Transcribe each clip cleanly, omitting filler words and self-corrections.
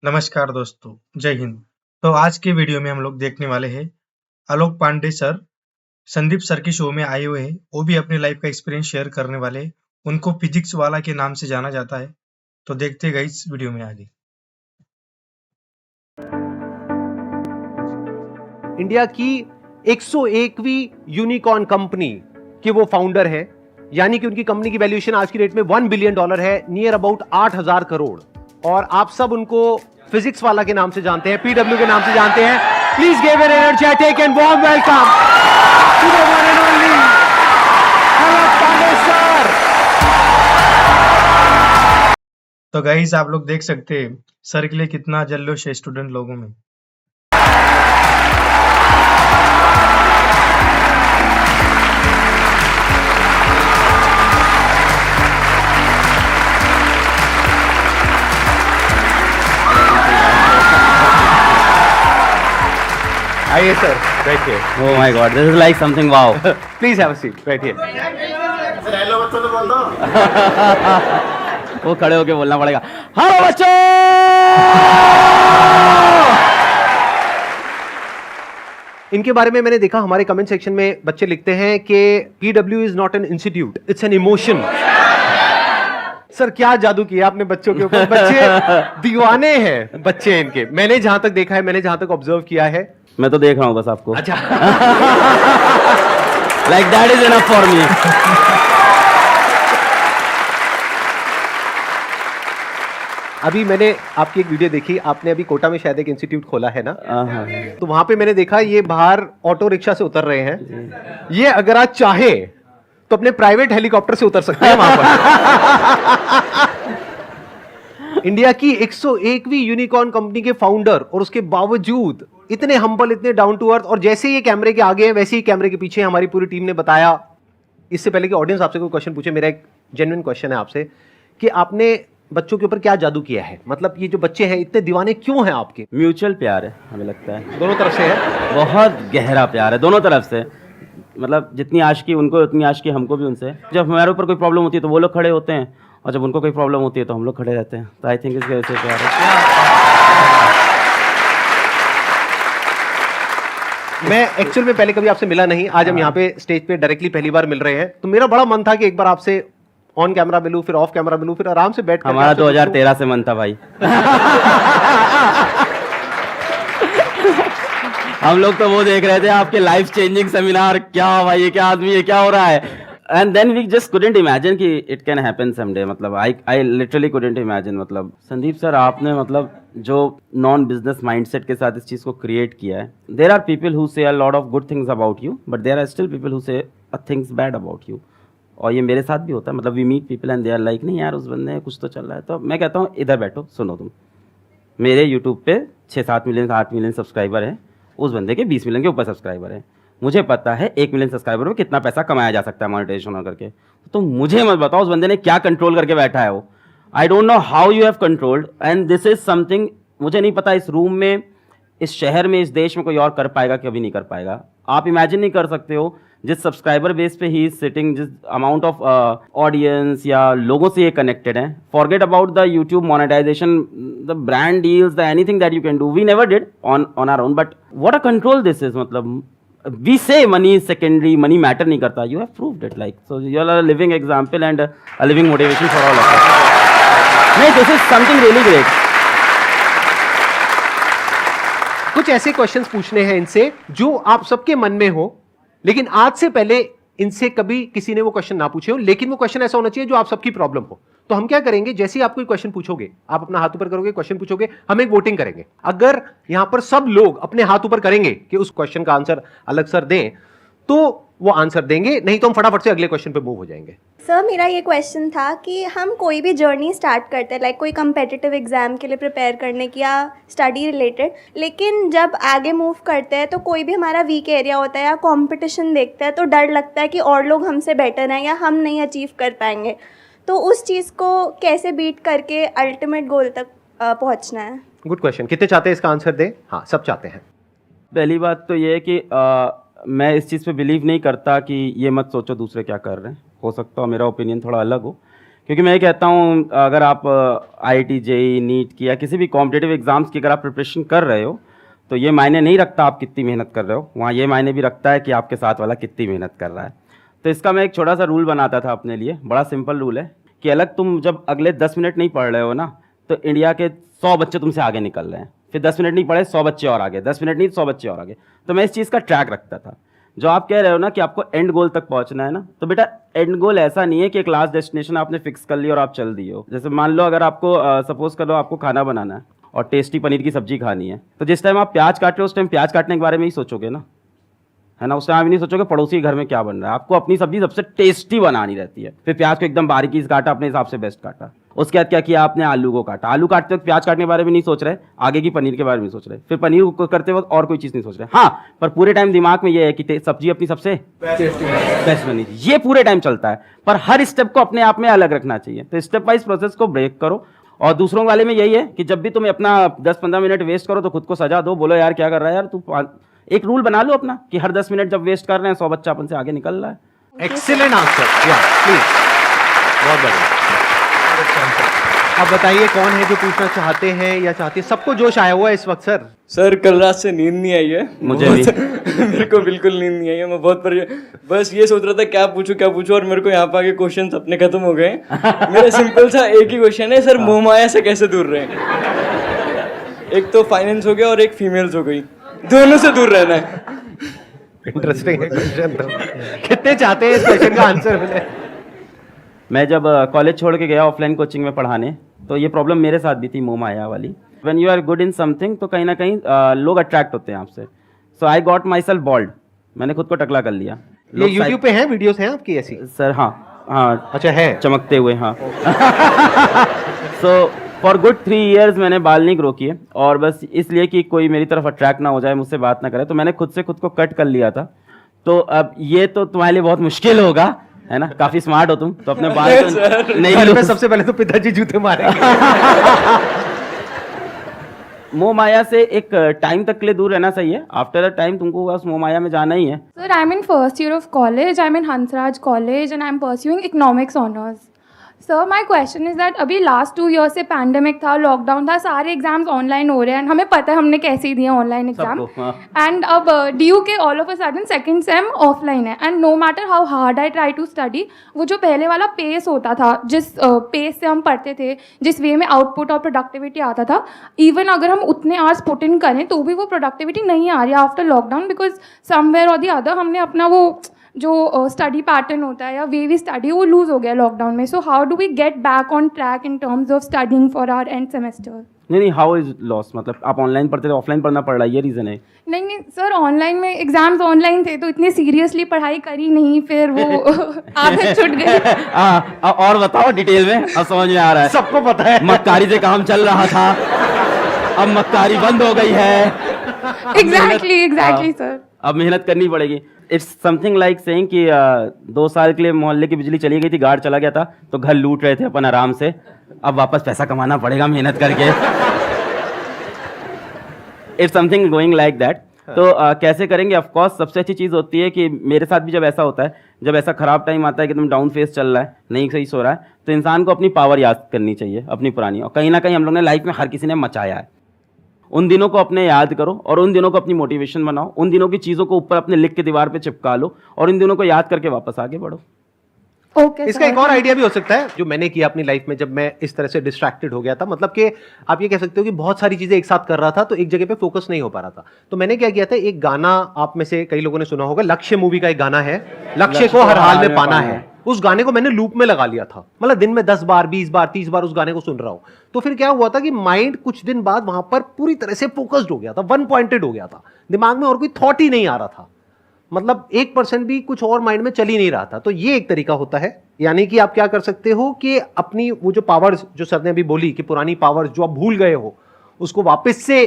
नमस्कार दोस्तों, जय हिंद। तो आज के वीडियो में हम लोग देखने वाले हैं आलोक पांडे सर संदीप सर के शो में आए हुए हैं। वो भी अपनी लाइफ का एक्सपीरियंस शेयर करने वाले हैं। उनको फिजिक्स वाला के नाम से जाना जाता है। तो देखते गए इस वीडियो में आगे। इंडिया की 101वीं यूनिकॉर्न कंपनी के वो फाउंडर है, यानी कि उनकी कंपनी की वैल्यूएशन आज की डेट में $1 बिलियन है, नियर अबाउट 8,000 करोड़। और आप सब उनको फिजिक्स वाला के नाम से जानते हैं, पीडब्ल्यू के नाम से जानते हैं। Please give an energetic and warm welcome to the one and only Alok Pandey sir. तो गाइस आप लोग देख सकते हैं सर के लिए कितना जल्लोष है स्टूडेंट लोगों में। आइए सर, बैठिए। Oh my God, this is like something wow. Please have a seat, बैठिए। वो खड़े होके बोलना पड़ेगा। हेलो बच्चों। इनके बारे में मैंने देखा, हमारे कमेंट सेक्शन में बच्चे लिखते हैं कि PW is not an institute, it's an emotion. Sir क्या जादू किया आपने बच्चों के ऊपर, बच्चे दीवाने हैं बच्चे इनके। मैंने जहां तक देखा है, मैंने जहां तक ऑब्जर्व किया है। मैं तो देख रहा हूँ बस आपको। अच्छा। Like that is enough for me. अभी मैंने आपकी एक वीडियो देखी, आपने अभी कोटा में शायद एक इंस्टीट्यूट खोला है ना, हाँ। तो वहां पे मैंने देखा ये बाहर ऑटो रिक्शा से उतर रहे हैं। ये अगर आप चाहे तो अपने प्राइवेट हेलीकॉप्टर से उतर सकते हैं वहां पर। इंडिया की 101वीं यूनिकॉर्न कंपनी के फाउंडर, और उसके बावजूद इतने हम्बल, इतने डाउन टू अर्थ, और जैसे ये कैमरे के आगे हैं वैसे ही कैमरे के पीछे हमारी पूरी टीम ने बताया। इससे पहले कि ऑडियंस आपसे कोई क्वेश्चन पूछे, मेरा एक जेन्युइन क्वेश्चन है आपसे कि आपने बच्चों के ऊपर क्या जादू किया है? मतलब ये जो बच्चे हैं इतने दीवाने क्यों हैं आपके? म्यूचुअल प्यार है, हमें लगता है दोनों तरफ से है, बहुत गहरा प्यार है दोनों तरफ से। मतलब जितनी आशिकी उनको उतनी आशिकी हमको भी उनसे। जब हमारे ऊपर कोई प्रॉब्लम होती है तो वो लोग खड़े होते हैं, और जब उनको कोई प्रॉब्लम होती है तो हम लोग खड़े रहते हैं। तो आई थिंक इसके वजह से प्यार है। मैं एक्चुअल में पहले कभी आपसे मिला नहीं, आज हम यहाँ पे स्टेज पे डायरेक्टली पहली बार मिल रहे हैं, तो मेरा बड़ा मन था कि एक बार आपसे ऑन कैमरा मिलूं, फिर ऑफ कैमरा मिलूं, फिर आराम से बैठ कर। हमारा 2013 से मन था भाई। हम लोग तो वो देख रहे थे आपके लाइफ चेंजिंग सेमिनार, क्या भाई ये क्या आदमी है, क्या हो रहा है। And then we just couldn't imagine कि इट कैन हैपन समडे। मतलब आई लिटरली कुडंट इमेजिन। मतलब संदीप सर आपने मतलब जो नॉन बिजनेस माइंडसेट के साथ इस चीज़ को क्रिएट किया है। There are people who say a lot of good things about you, but there are still people who say things bad about you. और ये मेरे साथ भी होता है। मतलब we meet people and they are like नहीं यार उस बंदे कुछ तो चल रहा है। तो मैं कहता हूँ इधर बैठो, सुनो तुम। मेरे यूट्यूब पे 6-7 मिलियन 8 मिलियन सब्सक्राइबर हैं, उस बंदे के 20 मिलियन के ऊपर सब्सक्राइबर हैं। मुझे पता है 1 मिलियन सब्सक्राइबर में कितना पैसा कमाया जा सकता है मोनेटाइजेशन करके। तो मुझे मत बताओ उस बंदे ने क्या कंट्रोल करके बैठा है वो। I don't know how you have controlled, and this is something मुझे नहीं पता इस रूम में, इस शहर में, इस देश में कोई और कर पाएगा, कभी नहीं कर पाएगा। आप इमेजिन नहीं कर सकते हो जिस सब्सक्राइबर बेस पे ही सिटिंग, जिस अमाउंट ऑफ ऑडियंस या लोगों से ये कनेक्टेड है। Forget about the YouTube monetization, the brand deals, the anything that you can do, we never did on our own, but what a control this is. मतलब we say money secondary, money matter नहीं करता। You have proved it, like so you are a living example and a living motivation for all of अस। नहीं, this is something really great. कुछ ऐसे questions पूछने हैं इनसे जो आप सबके मन में हो, लेकिन आज से पहले इनसे कभी किसी ने वो क्वेश्चन ना पूछे हो, लेकिन वो क्वेश्चन ऐसा होना चाहिए जो आप सबकी प्रॉब्लम हो। तो हम क्या करेंगे, जैसे ही आप कोई क्वेश्चन पूछोगे, आप अपना हाथ ऊपर करोगे, क्वेश्चन पूछोगे, हम एक वोटिंग करेंगे। अगर यहां पर सब लोग अपने हाथ ऊपर करेंगे कि उस क्वेश्चन का आंसर अलग सर दें, तो वो आंसर देंगे, नहीं तो हम फटाफट से अगले क्वेश्चन पे मूव हो जाएंगे। सर मेरा ये क्वेश्चन था कि हम कोई भी जर्नी स्टार्ट करते हैं, लाइक कोई कम्पिटिटिव एग्ज़ाम के लिए प्रिपेयर करने की या स्टडी रिलेटेड, लेकिन जब आगे मूव करते हैं तो कोई भी हमारा वीक एरिया होता है या कंपटीशन देखते हैं तो डर लगता है कि और लोग हमसे बेटर हैं या हम नहीं अचीव कर पाएंगे। तो उस चीज़ को कैसे बीट करके अल्टीमेट गोल तक पहुंचना है? Good question. कितने चाहते हैं इसका आंसर दें? हाँ, सब चाहते हैं। पहली बात तो ये है कि मैं इस चीज़ पे बिलीव नहीं करता कि ये मत सोचो दूसरे क्या कर रहे हैं। हो सकता है मेरा ओपिनियन थोड़ा अलग हो, क्योंकि मैं ये कहता हूँ अगर आप IIT JEE नीट की या किसी भी कॉम्पिटिटिव एग्जाम्स की अगर आप प्रिपरेशन कर रहे हो तो ये मायने नहीं रखता आप कितनी मेहनत कर रहे हो, वहाँ ये मायने भी रखता है कि आपके साथ वाला कितनी मेहनत कर रहा है। तो इसका मैं एक छोटा सा रूल बनाता था अपने लिए, बड़ा सिंपल रूल है कि अलग तुम जब अगले 10 मिनट नहीं पढ़ रहे हो ना तो इंडिया के 100 बच्चे तुमसे आगे निकल रहे हैं, फिर 10 मिनट नहीं पढ़े 100 बच्चे और आगे, 10 मिनट नहीं 100 बच्चे और आगे। तो मैं इस चीज़ का ट्रैक रखता था। जो आप कह रहे हो ना कि आपको एंड गोल तक पहुंचना है ना, तो बेटा एंड गोल ऐसा नहीं है कि एक लास्ट डेस्टिनेशन आपने फिक्स कर ली और आप चल दिए हो। जैसे मान लो अगर आपको सपोज कर लो आपको खाना बनाना है और टेस्टी पनीर की सब्जी खानी है, तो जिस टाइम आप प्याज काट रहे हो उस टाइम प्याज काटने के बारे में ही सोचोगे ना, है ना। उस टाइम आप नहीं सोचोगे पड़ोसी के घर में क्या बन रहा है। आपको अपनी सब्जी सबसे टेस्टी बनानी रहती है। फिर प्याज को एकदम बारीकी से काटा, अपने हिसाब से बेस्ट काटा। उसके बाद क्या किया आपने, आलू को काटा। आलू काटते वक्त प्याज काटने के बारे में नहीं सोच रहे, आगे की पनीर के बारे में सोच रहे। फिर पनीर को करते वक्त और कोई चीज़ नहीं सोच रहे। हाँ, पर पूरे टाइम दिमाग में ये है कि सब्जी अपनी सबसे बेस्ट बनी थी। ये पूरे टाइम चलता है, पर हर स्टेप को अपने आप में अलग रखना चाहिए। तो स्टेप वाइज प्रोसेस को ब्रेक करो। और दूसरों वाले में यही है कि जब भी तुम अपना 10-15 मिनट वेस्ट करो तो खुद को सजा दो, बोलो यार क्या कर रहा है यार तू। एक रूल बना लो अपना कि हर 10 मिनट जब वेस्ट कर रहे हैं 100 बच्चा अपन से आगे निकल रहा है। एक्सीलेंट आंसर, या प्लीज, बहुत बढ़िया। अब बताइए कौन है जो पूछना चाहते हैं या चाहती है? सबको जोश आया हुआ है इस वक्त सर। सर कल रात से नींद नहीं आई है मुझे भी। मेरे को बिल्कुल नींद नहीं आई है। मैं बहुत बस ये सोच रहा था क्या पूछूं, और मेरे को यहाँ पे आके क्वेश्चंस अपने खत्म हो गए। मेरा सिंपल सा एक ही क्वेश्चन है सर, मोहमाया से कैसे दूर रहें? एक तो फाइनेंस हो गया और एक फीमेल्स हो गई, दोनों से दूर रहना है। इंटरेस्टिंग है क्वेश्चन। तो कितने चाहते हैं इस क्वेश्चन का आंसर मिले? मैं जब कॉलेज छोड़ के गया ऑफलाइन कोचिंग में पढ़ाने, तो ये प्रॉब्लम मेरे साथ भी थी, मोह माया वाली। When you are good in something तो कहीं ना कहीं लोग अट्रैक्ट होते हैं आपसे। So I got myself bold, मैंने खुद को टकला कर लिया। ये यूट्यूब पे हैं, वीडियोस हैं आपकी ऐसी? सर हाँ अच्छा है, चमकते हुए, हाँ। सो फॉर गुड 3 years मैंने बाल नहीं ग्रो किए, और बस इसलिए कि कोई मेरी तरफ अट्रैक्ट ना हो जाए, मुझसे बात ना करे, तो मैंने खुद से खुद को कट कर लिया था। तो अब ये तो तुम्हारे लिए बहुत मुश्किल होगा, है ना। काफी स्मार्ट हो तुम, तो अपने बाल तो नहीं घर लो। पे सबसे पहले तो पिताजी जूते मारेंगे। मोह माया से एक टाइम तक के लिए दूर रहना सही है। आफ्टर अ टाइम तुमको बस मोह माया में जाना ही है। Sir, I'm in first year of college. I'm in Hansraj College and I'm pursuing economics honors. Sir, my question is that अभी last 2 years से पैंडेमिक था, लॉकडाउन था, सारे एग्जाम्स ऑनलाइन हो रहे हैं, हमें पता है हमने कैसे दिए ऑनलाइन एग्जाम। सबको, हाँ। एंड अब DU के all of a sudden second same offline है, and no matter how hard I try to study, वो जो पहले वाला पेस होता था, जिस पेस से हम पढ़ते थे, जिस वे में आउटपुट और प्रोडक्टिविटी आता था, इवन अगर हम उतने आवर्स पुट इन करें तो भी वो प्रोडक्टिविटी नहीं आ रही है आफ्टर लॉकडाउन, बिकॉज समवेयर और द अदर हमने अपना वो जो स्टडी पैटर्न होता है या वे वी स्टडी वो लूज हो गया लॉकडाउन में। So how do we get back on track in terms of studying for our end semester? नहीं, हाउ इज लॉस? मतलब आप ऑनलाइन पढ़ते थे, ऑफलाइन पढ़ना पड़ रहा है, ये रीजन है? नहीं सर, ऑनलाइन में एग्जाम्स ऑनलाइन थे तो इतनी सीरियसली पढ़ाई करी नहीं, फिर वो आदत छूट गई। और बताओ डिटेल में, अब समझ में आ रहा है। सबको पता है मक्कारी से काम चल रहा था, अब मक्कारी बंद हो गई है। एग्जैक्टली सर, अब मेहनत करनी पड़ेगी। इट्स समथिंग लाइक सेइंग कि 2 साल के लिए मोहल्ले की बिजली चली गई थी, गार्ड चला गया था, तो घर लूट रहे थे अपन आराम से, अब वापस पैसा कमाना पड़ेगा मेहनत करके। It's something going like that. तो कैसे करेंगे? ऑफ कोर्स सबसे अच्छी चीज़ होती है कि मेरे साथ भी जब ऐसा होता है, जब ऐसा खराब टाइम आता है कि तुम डाउन फेस चल रहा है, नहीं सही सो रहा है, तो इंसान को अपनी पावर याद करनी चाहिए, अपनी पुरानी। और कहीं ना कहीं हम लोग ने लाइफ में हर किसी ने मचाया है, उन दिनों को अपने याद करो और उन दिनों को अपनी मोटिवेशन बनाओ, उन दिनों की चीज़ों को ऊपर अपने लिख के दीवार पे चिपका लो और इन दिनों को याद करके वापस आगे बढ़ो। इसका एक और आइडिया भी हो सकता है जो मैंने किया अपनी लाइफ में, जब मैं इस तरह से डिस्ट्रैक्टेड हो गया था। मतलब कि आप ये कह सकते हो कि बहुत सारी चीजें एक साथ कर रहा था तो एक जगह पे फोकस नहीं हो पा रहा था। तो मैंने क्या किया था, एक गाना आप में से कई लोगों ने सुना होगा, लक्ष्य मूवी का एक गाना है, लक्ष्य को हर हाल में पाना है। उस गाने को मैंने लूप में लगा लिया था, मतलब दिन में 10 बार 20 बार 30 बार उस गाने को सुन रहा हूं। तो फिर क्या हुआ था कि माइंड कुछ दिन बाद वहां पर पूरी तरह से फोकस्ड हो गया था, वन पॉइंटेड हो गया था, दिमाग में और कोई थॉट ही नहीं आ रहा था, मतलब 1% भी कुछ और माइंड में चल ही नहीं रहा था। तो ये एक तरीका होता है, यानी कि आप क्या कर सकते हो कि अपनी वो जो पावर्स जो सर ने अभी बोली कि पुरानी पावर्स जो आप भूल गए हो उसको वापस से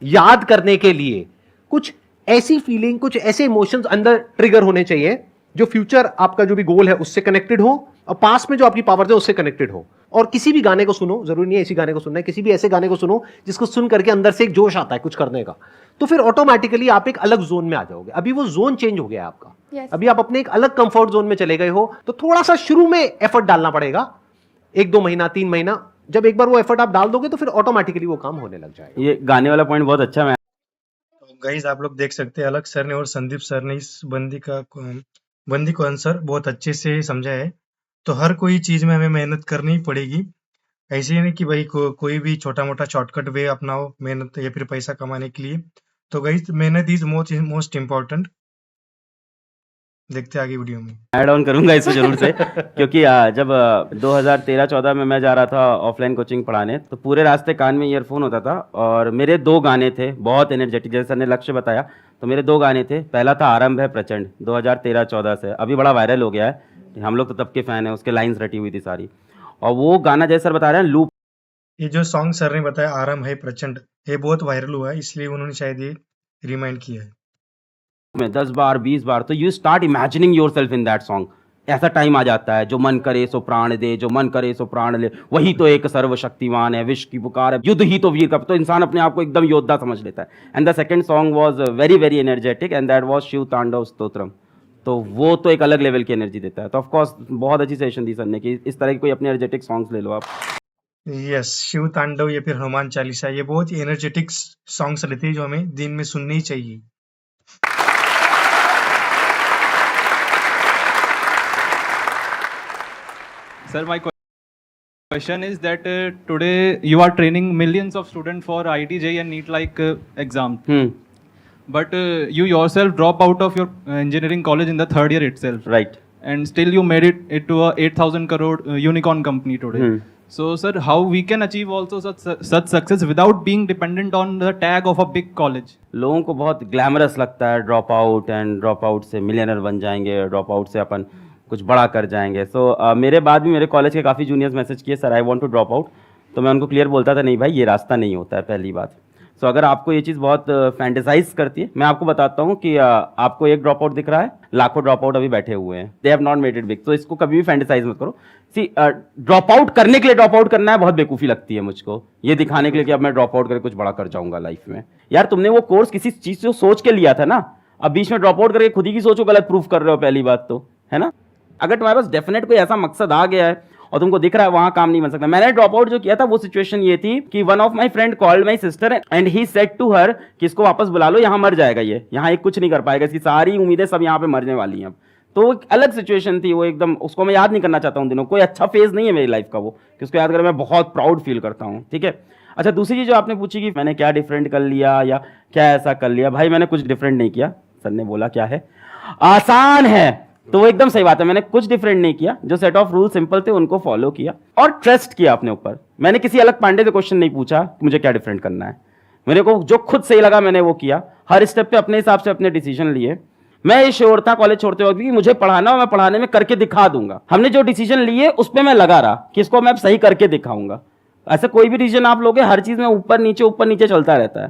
याद करने के लिए कुछ ऐसी फीलिंग, कुछ ऐसे इमोशंस अंदर ट्रिगर होने चाहिए जो फ्यूचर आपका जो भी गोल है उससे कनेक्टेड हो और पास्ट में जो आपकी पावर्स है उससे कनेक्टेड हो। और किसी भी गाने को सुनो, जरूरी नहीं है इसी गाने को सुनना है, किसी भी ऐसे गाने को सुनो जिसको सुन करके अंदर से एक जोश आता है कुछ करने का, तो फिर ऑटोमेटिकली आप एक अलग जोन में आ जाओगे। अभी वो जोन चेंज हो गया है आपका, अभी आप अपने एक अलग कंफर्ट जोन में चले गए हो, तो थोड़ा सा शुरू में एफर्ट डालना पड़ेगा, 1-2 महीना 3 महीना, जब एक बार वो एफर्ट आप डाल दोगे तो फिर ऑटोमेटिकली वो काम होने लग जाएगा। ये गाने वाला पॉइंट बहुत अच्छा है। तो गाइस आप लोग देख सकते हैं अलग सर ने और संदीप सर ने इस बंदी को आंसर बहुत अच्छे से समझा है। तो हर कोई चीज में हमें मेहनत करनी ही पड़ेगी। ऐसे ही नहीं कि भाई कोई भी छोटा मोटा शॉर्टकट वे अपनाओ मेहनत या फिर पैसा कमाने के लिए। तो गाइस मेहनत इज मोस्ट इम्पोर्टेंट। देखते हैं आगे वीडियो में। ऐड ऑन करूंगा इसको जरूर से क्योंकि जब 2013-14 में मैं जा रहा था ऑफलाइन कोचिंग पढ़ाने, तो पूरे रास्ते कान में ईयरफोन होता था और मेरे 2 गाने थे बहुत एनर्जेटिक, जैसे सर ने लक्ष्य बताया। तो मेरे 2 गाने थे, पहला था आरंभ है प्रचंड 2013-14 से, अभी बड़ा वायरल हो गया है, हम लोग तो तब के फैन हैं, उसके लाइन्स रटी हुई थी सारी। और वो गाना जैसे सर बता रहे हैं लूप ये जो सॉन्ग सर ने बताया आराम है प्रचंड, ये बहुत वायरल हुआ है, इसलिए उन्होंने शायद ये रिमाइंड किया है। में 10 बार 20 बार, तो you start imagining your self in that song. ऐसा टाइम आ जाता है, जो मन करे सो प्राण दे, जो मन करे सो प्राण ले, वही तो एक सर्वशक्तिमान है, विश्व की पुकार है, युद्ध ही तो वीर का। तो इंसान अपने आप को एकदम योद्धा समझ लेता है। And the second song was very very energetic and that was Shiv Tandav Stotram. तो वो तो एक अलग लेवल की एनर्जी देता है। तो ऑफकोर्स बहुत अच्छी सेशन दी सर ने कि इस तरह के कोई अपने एनर्जेटिक सॉन्ग्स ले लो आप। यस, शिव तांडव या फिर हनुमान चालीसा, ये बहुत ही एनर्जेटिक सॉन्ग्स रहते हैं जो हमें दिन में सुनने ही चाहिए। Sir, my question is that today you are training millions of students for IIT-JEE and NEET like exam. But you yourself drop out of your engineering college in the 3rd year itself. Right. And still you made it to a 8,000 crore unicorn company today. So sir, how we can achieve also such success without being dependent on the tag of a big college? लोगों को बहुत glamorous लगता है drop out, and drop out से millionaire बन जाएंगे, drop out से अपन कुछ बड़ा कर जाएंगे। सो मेरे बाद भी मेरे कॉलेज के काफ़ी जूनियर्स मैसेज किए, sir I want to drop out. तो मैं उनको क्लियर बोलता था, नहीं भाई ये रास्ता नहीं होता है, पहली बात। सो अगर आपको ये चीज़ बहुत फैंटेसाइज करती है, मैं आपको बताता हूँ कि आपको एक ड्रॉप आउट दिख रहा है, लाखों ड्रॉप आउट अभी बैठे हुए हैं, they have not made it big. तो इसको कभी भी फैंटेसाइज मत करो। सी ड्रॉप आउट करने के लिए ड्रॉप आउट करना है, बहुत बेवकूफ़ी लगती है मुझको, ये दिखाने के लिए कि अब मैं ड्रॉप आउट करके कुछ बड़ा कर जाऊंगा लाइफ में। यार तुमने वो कोर्स किसी चीज़ से सोच के लिया था ना, अब बीच में ड्रॉप आउट करके खुद ही की सोच को गलत प्रूफ कर रहे हो, पहली बात तो, है ना। अगर तुम्हारे पास डेफिनेट कोई ऐसा मकसद आ गया है और तुमको दिख रहा है वहां काम नहीं बन सकता। मैंने ड्रॉप आउट जो किया था वो सिचुएशन ये थी कि one of my friend called my sister and he said to her कि इसको वापस बुला लो, यहाँ मर जाएगा ये, यहाँ एक कुछ नहीं कर पाएगा, इसकी सारी उम्मीदें सब यहाँ पे मरने वाली हैं। अब तो एक अलग सिचुएशन थी वो, एकदम उसको मैं याद नहीं करना चाहता हूँ दिनों। कोई अच्छा फेज नहीं है मेरी लाइफ का वो कि उसको याद कर मैं बहुत प्राउड फील करता हूँ, ठीक है। अच्छा, दूसरी चीज जो आपने पूछी कि मैंने क्या डिफरेंट कर लिया या क्या ऐसा कर लिया, भाई मैंने कुछ डिफरेंट नहीं किया। सर ने बोला क्या है आसान है, तो वो एकदम सही बात है, मैंने कुछ डिफरेंट नहीं किया। जो सेट ऑफ रूल सिंपल थे उनको फॉलो किया और ट्रस्ट किया अपने ऊपर। मैंने किसी अलग पांडे से क्वेश्चन नहीं पूछा कि मुझे क्या डिफरेंट करना है, मेरे को जो खुद सही लगा मैंने वो किया। हर स्टेप पे अपने हिसाब से अपने डिसीजन लिए। मैं ये श्योर था कॉलेज छोड़ते वक्त कि मुझे पढ़ाना और मैं पढ़ाने में करके दिखा दूंगा। हमने जो डिसीजन लिए उस पर मैं लगा रहा कि इसको मैं सही करके दिखाऊंगा। ऐसे कोई भी डिसीजन आप लोगे, हर चीज में ऊपर नीचे चलता रहता है।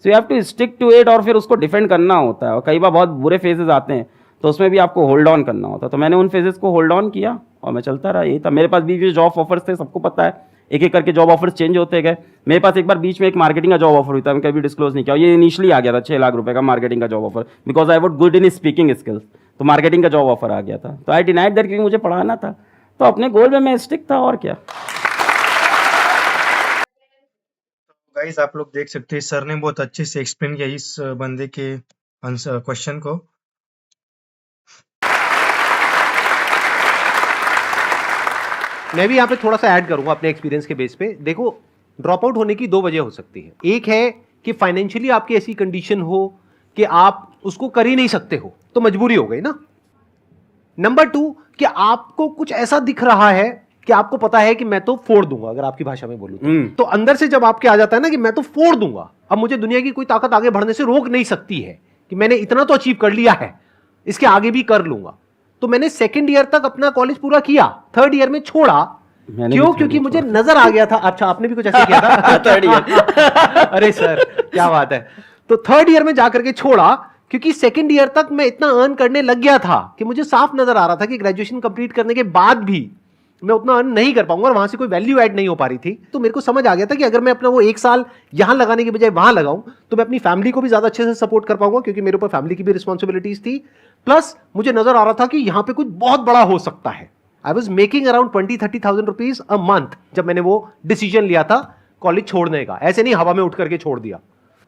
So you have to stick to it और फिर उसको डिफेंड करना होता है। और कई बार बहुत बुरे फेजेस आते हैं तो उसमें भी आपको होल्ड ऑन करना होता है। तो मैंने उन फेजेस को होल्ड ऑन किया और मैं चलता रहा। यही था। मेरे पास भी जॉब ऑफर्स थे, सबको पता है, एक एक करके जॉब ऑफर्स चेंज होते गए। मेरे पास एक बार बीच में एक मार्केटिंग का जॉब ऑफर हुआ था, मैं कभी डिस्क्लोज नहीं किया। ये इनिशियली आ गया था 6 लाख रुपए का मार्केटिंग का job offer, because I what good in speaking skills. तो मार्केटिंग का जॉब ऑफर आ गया था, तो आई डिनाइड दैट क्योंकि मुझे पढ़ाना था। तो अपने गोल में मैं स्टिक था और क्या। गाइस आप लोग देख सकते हैं सर ने बहुत अच्छे से एक्सप्लेन किया इस बंदे के आंसर क्वेश्चन को। मैं भी यहाँ पे थोड़ा सा ऐड करूंगा अपने एक्सपीरियंस के बेस पे। देखो, ड्रॉप आउट होने की 2 वजह हो सकती है। एक है कि फाइनेंशियली आपकी ऐसी कंडीशन हो कि आप उसको कर ही नहीं सकते हो, तो मजबूरी हो गई ना। नंबर 2 कि आपको कुछ ऐसा दिख रहा है कि आपको पता है कि मैं तो फोड़ दूंगा, अगर आपकी भाषा में बोलूं तो अंदर से जब आपके आ जाता है ना कि मैं तो फोड़ दूंगा, अब मुझे दुनिया की कोई ताकत आगे बढ़ने से रोक नहीं सकती है, कि मैंने इतना तो अचीव कर लिया है, इसके आगे भी कर लूंगा। तो मैंने 2nd ईयर तक अपना कॉलेज पूरा किया, 3rd ईयर में छोड़ा। क्यों? क्योंकि मुझे नजर आ गया था। अच्छा, आपने भी कुछ ऐसा किया था? 3rd ईयर अरे सर क्या बात है। तो 3rd ईयर में जाकर के छोड़ा क्योंकि 2nd ईयर तक मैं इतना अर्न करने लग गया था कि मुझे साफ नजर आ रहा था कि ग्रेजुएशन कंप्लीट करने के बाद भी मैं उतना अर्न नहीं कर पाऊंगा और वहां से कोई वैल्यू ऐड नहीं हो पा रही थी। तो मेरे को समझ आ गया था कि अगर मैं अपना वो 1 साल यहां लगाने के बजाय वहां लगाऊं तो मैं अपनी फैमिली को भी ज्यादा अच्छे से सपोर्ट कर पाऊंगा, क्योंकि मेरे ऊपर फैमिली की भी रिस्पॉन्सिबिलिटीज थी। प्लस मुझे नजर आ रहा था कि यहां पे कुछ बहुत बड़ा हो सकता है I was making around 20-30,000 rupees a month जब मैंने वो डिसीजन लिया था कॉलेज छोड़ने का। ऐसे नहीं हवा में उठ करके छोड़ दिया।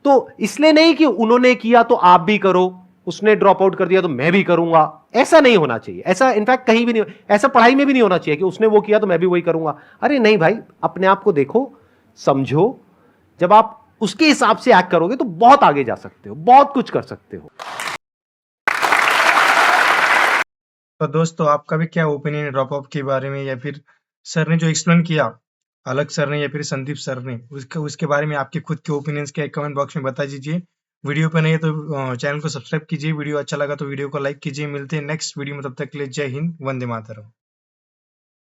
तो इसलिए नहीं कि उन्होंने किया तो आप भी करो, उसने ड्रॉप आउट कर दिया तो मैं भी करूंगा, ऐसा नहीं होना चाहिए। ऐसा इनफैक्ट कहीं भी नहीं, ऐसा पढ़ाई में भी नहीं होना चाहिए कि उसने वो किया तो मैं भी वही करूंगा। अरे नहीं भाई, अपने आप को देखो, समझो। जब आप उसके हिसाब से एक्ट करोगे तो बहुत आगे जा सकते हो, बहुत कुछ कर सकते हो। तो दोस्तों, आपका भी क्या ओपिनियन है ड्रॉप आउट के बारे में, या फिर सर ने जो एक्सप्लेन किया, अलग सर ने या फिर संदीप सर ने, उसके बारे में आपके खुद के ओपिनियंस क्या है कमेंट बॉक्स में बता दीजिए। वीडियो पे नहीं है तो चैनल को सब्सक्राइब कीजिए, वीडियो अच्छा लगा तो वीडियो को लाइक कीजिए। मिलते हैं नेक्स्ट वीडियो में, तब तक के लिए जय हिंद, वंदे मातरम।